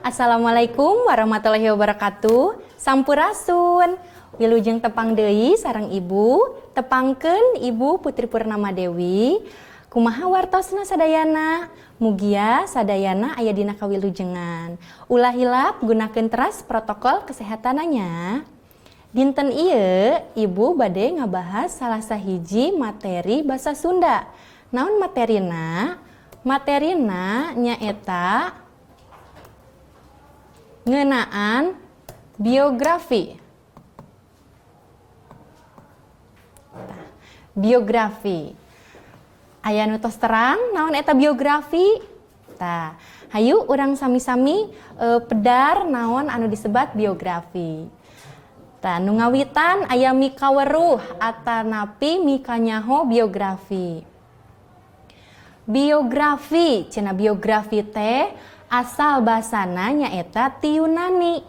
Assalamualaikum warahmatullahi wabarakatuh. Sampurasun. Wilujeng tepang deui sareng Ibu, tepangkeun Ibu Putri Purnama Dewi. Kumaha wartosna sadayana? Mugia sadayana aya dina kawilujengan. Ulah hilap gunakeun teras protokol kesehatananya. Dinten ieu Ibu bade ngabahas salah sahiji materi basa Sunda. Naon materina? Materina nyaeta ngeunaan biografi. Biografi. Aya nu tos terang naon eta biografi? Tah, hayu urang sami-sami pedar naon anu disebat biografi. Tah, nu ngawitan aya mika weruh atanapi mika nyaho biografi. Biografi, cenah biografi teh asal basana nyaeta ti Yunani.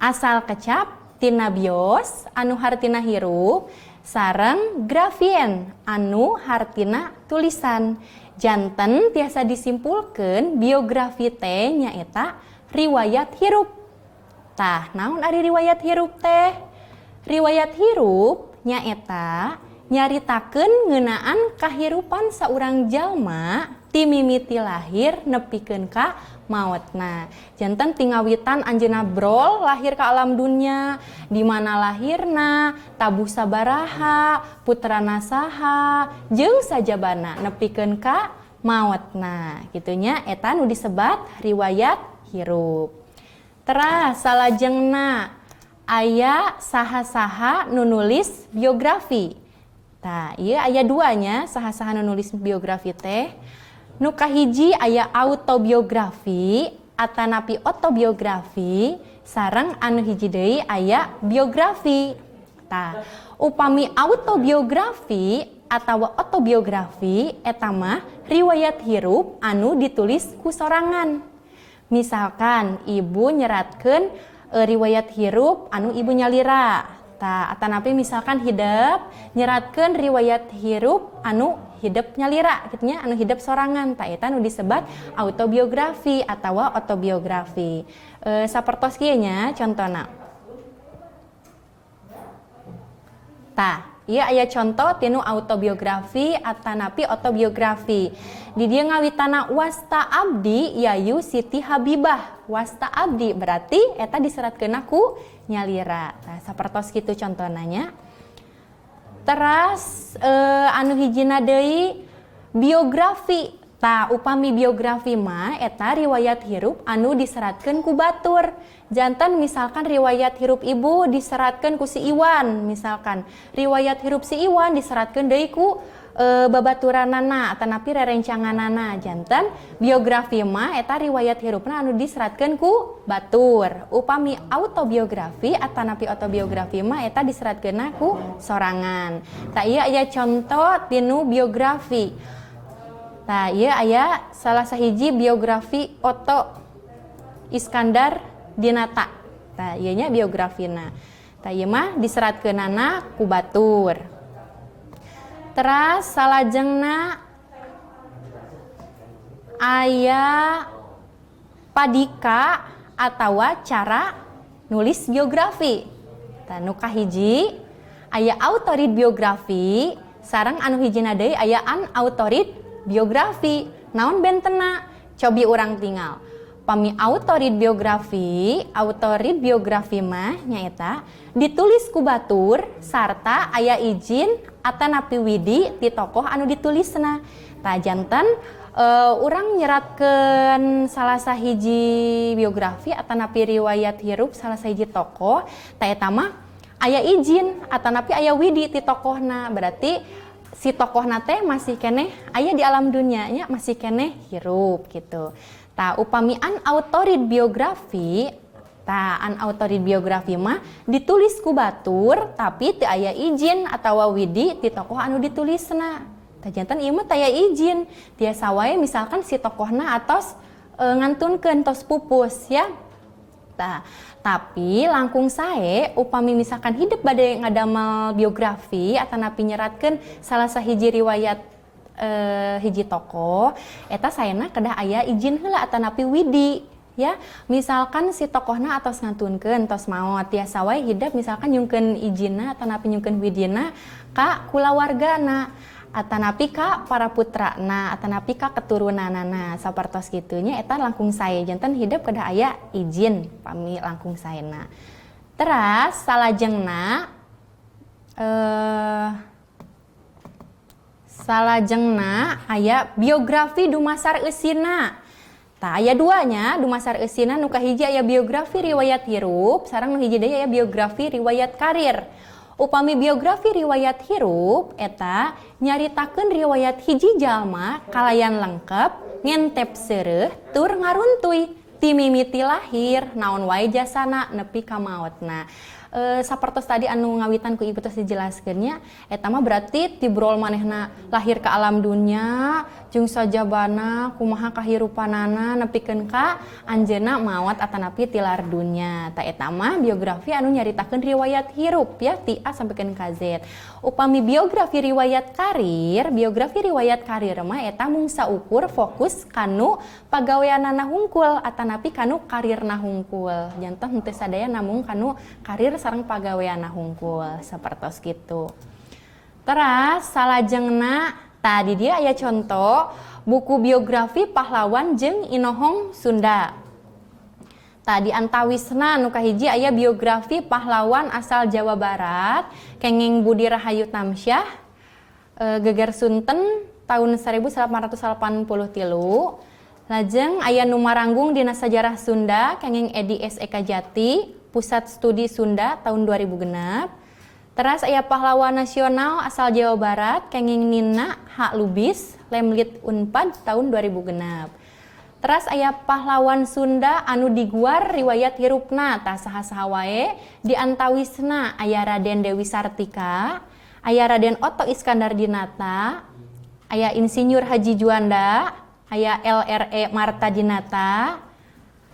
Asal kecap tina bios anu hartina hirup sareng grafien anu hartina tulisan. Janten tiasa disimpulkeun biografi teh nyaeta riwayat hirup. Tah, naon ari riwayat hirup teh? Riwayat hirup nyaeta nyaritakeun ngeunaan kahirupan saurang jalma ti mimiti lahir nepikeun ka maotna. Janten tingawitan anjeunna brol lahir ka alam dunya, di mana lahirna, tabuh sabaraha, putrana saha, jeung sajabana nepikeun ka maotna. Kitunya eta nu disebat riwayat hirup. Teras salajengna aya saha-saha nu nulis biografi. Tah, ieu aya duanya saha-saha nu nulis biografi teh. Nu kahiji aya autobiografi atanapi autobiografi sareng anu hiji deui aya biografi. Tah, upami autobiografi atawa autobiografi eta mah riwayat hirup anu ditulis ku sorangan. Misalkan ibu nyeratkeun riwayat hirup anu ibu nyalira. Tah, atanapi misalkan hideep nyeratkeun riwayat hirup anu hideep nyalira kitu nya, anu hideep sorangan. Tah, eta nu disebat autobiografi atawa autobiografi. Sapertos kieu nya contona. Tah, ieu aya contoh tinu autobiografi atanapi autobiografi. Di dieu ngawitana Wasta Abdi Yayu Siti Habibah. Wasta Abdi berarti eta diseratkeun ku nyalira. Nah, sapertos kitu contonanya. Teras anu hijina deui biografi. Tah, upami biografi mah eta riwayat hirup anu diseratkeun ku batur. Janten misalkan riwayat hirup ibu diseratkeun ku si Iwan, misalkan riwayat hirup si Iwan diseratkeun deui ku babaturanana atanapi rerencanganana. Janten biografi mah eta riwayat hirupna anu diseratkeun ku batur. Upami autobiografi atanapi autobiografi mah eta diseratkeunna ku sorangan. Tah, ieu aya contoh tinu biografi. Tah, ieu aya salah sahiji biografi Otto Iskandar Dinata. Tah, ieu nya biografina. Tah, ieu mah diseratkeunana ku batur. Teras salajengna aya padika atawa cara nulis biografi. Tah, nu kahiji aya autorid biografi sareng anu hijina deui aya unautorid biografi. Naon bentena? Cobi urang tinggal. Pami autorid biografi mah nyaeta ditulis ku batur sarta aya izin atanapi widi ti tokoh anu ditulisna. Tah, janten urang nyeratkeun salah sahiji biografi atanapi riwayat hirup salah sahiji tokoh, tah eta mah aya izin atanapi aya widi ti tokohna. Berarti si tokohna teh masih keneh aya di alam dunya nya, masih keneh hirup gitu. Tah, upami unautorid biografi, unautorid biografi mah ditulis ku batur tapi teu aya izin atawa widi ti tokoh anu ditulisna. Tah, janten ieu mah teu aya izin. Tiasa wae misalkan si tokohna atos ngantunkeun tos pupus ya. Tah, tapi langkung sae upami misalkan hidup bade ngadamel biografi atanapi nyeratkeun salah sahiji riwayat hiji tokoh eta saena kedah aya izin heula atanapi widi ya. Misalkan si tokohna atos ngatunkeun tos maot tiasa wae hidup misalkan nyungkeun ijina atanapi nyungkeun widina ka kulawargana atanapi ka para putrana atanapi ka keturunanana sapertos kitunya eta langkung sae janten hidup kedah aya izin pami langkung saena. Teras salajengna aya biografi dumasar eusina. Tah aya duanya dumasar eusina nu kahiji aya biografi riwayat hirup sareng nu hiji deui aya biografi riwayat karir. Upami biografi riwayat hirup eta nyaritakeun riwayat hiji jalma kalayan lengkep ngentep seureuh tur ngaruntuy ti mimiti lahir naon wae jasana nepi ka maotna. Sapertos tadi anu ngawitan ku ibu tos dijelaskeunnya eta mah berarti tibrol manehna lahir ke alam dunya jeung sajabana kumaha kahirupanana nepikeun ka anjeunna maot atanapi tilar dunya. Ta eta mah biografi anu nyaritakeun riwayat hirup ya ti A sampikeun ka Z. Upami biografi riwayat karir mah eta mung saukur fokus kanu pagaweanana hungkul atanapi kanu karirna hungkul. Janten henteu sadaya namung kanu karir sareng pagaweanna hungkul sapertos kitu. Teras salajengna tadi dia aya contoh buku biografi pahlawan jeung inohong Sunda. Tadi antawisna nu kahiji aya biografi pahlawan asal Jawa Barat kenging Budi Rahayu Tamsyah geger Sunten tahun 1883. Lajeng aya nu maranggung dina sajarah Sunda kenging Edi S. Eka Jati Pusat Studi Sunda tahun 2006. Teras aya pahlawan nasional asal Jawa Barat kenging Nina H. Lubis Lemlit Unpad tahun 2006. Teras aya pahlawan Sunda anu diguar riwayat hirupna tah saha-saha wae di antawisna aya Raden Dewi Sartika, aya Raden Oto Iskandar Dinata, aya Insinyur Haji Juanda, aya LRE Marta Dinata,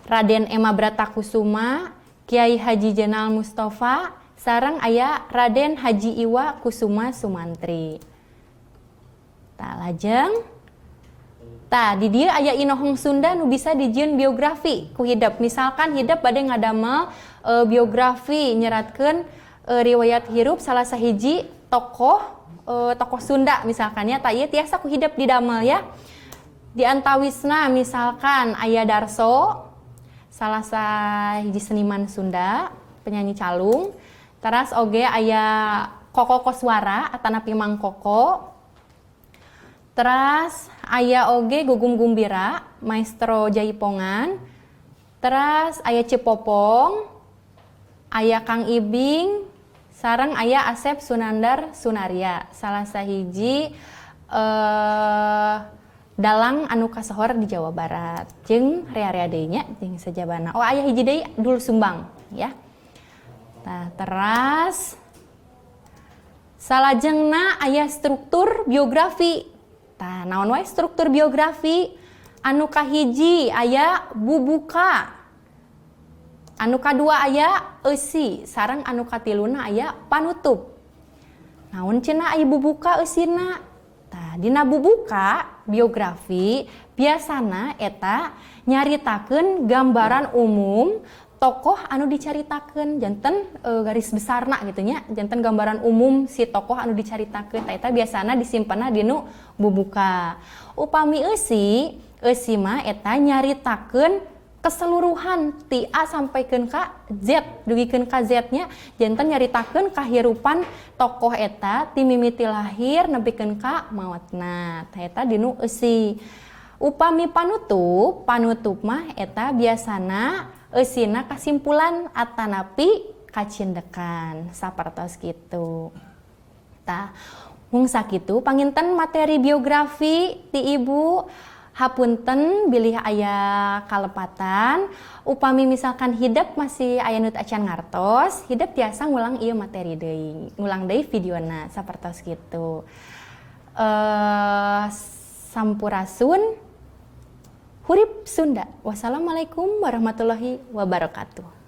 Raden Ema Bratakusuma, Kiai Haji Jenal Mustafa, sareng aya Raden Haji Iwa Kusuma Sumantri. Tah lajeng di dieu aya inohong Sunda nu bisa dijieun biografi ku hidup. Misalkan hidup bade ngadamel biografi nyeratkeun riwayat hirup salah sahiji tokoh Sunda misalkan ya tah ieu tiasa ku hidup didamel ya. Di antawisna misalkan aya Darso salah sahiji seniman Sunda, penyanyi calung. Teras oge aya Koko Koswara atanapi Mang Koko. Teras aya oge Gugum Gumbira, Maestro Jaipongan. Teras aya Cepopong, aya Kang Ibing, sareng aya Asep Sunandar Sunaria, salah sahiji dalang anu kasohor di Jawa Barat. Jeung rea-rea deui nya jeung sajabana. Oh aya hiji deui Dul Sumbang ya. Nah, teras salajengna aya struktur biografi. Tah naon wae struktur biografi? Anu kahiji aya bubuka. Anu kadua aya eusi, sareng anu katiluna aya panutup. Naon cenah aya bubuka eusina? Tah dina bubuka biografi biasana eta nyaritakeun gambaran umum tokoh anu dicaritakeun janten garis besarna gitu nya janten gambaran umum si tokoh anu dicaritakeun tah eta biasana disimpenna dinu bubuka. Upami eusi mah eta nyaritakeun keseluruhan ti A sampaikeun ka Z dugikeun ka Z nya janten nyaritakeun kahirupan tokoh eta ti mimiti lahir nepikeun ka maotna tah eta dinu eusi. Upami panutup mah eta biasana eusina kasimpulan atanapi kacindekan sapertos kitu. Tah mung sakitu panginten materi biografi ti ibu hapunten bilih aya kalepatan upami misalkan hidup masih aya nu acan ngartos hidup tiasa ngulang ieu materi deui ngulang deui videona sapertos kitu. Sampurasun Hurip Sunda. Wassalamualaikum warahmatullahi wabarakatuh.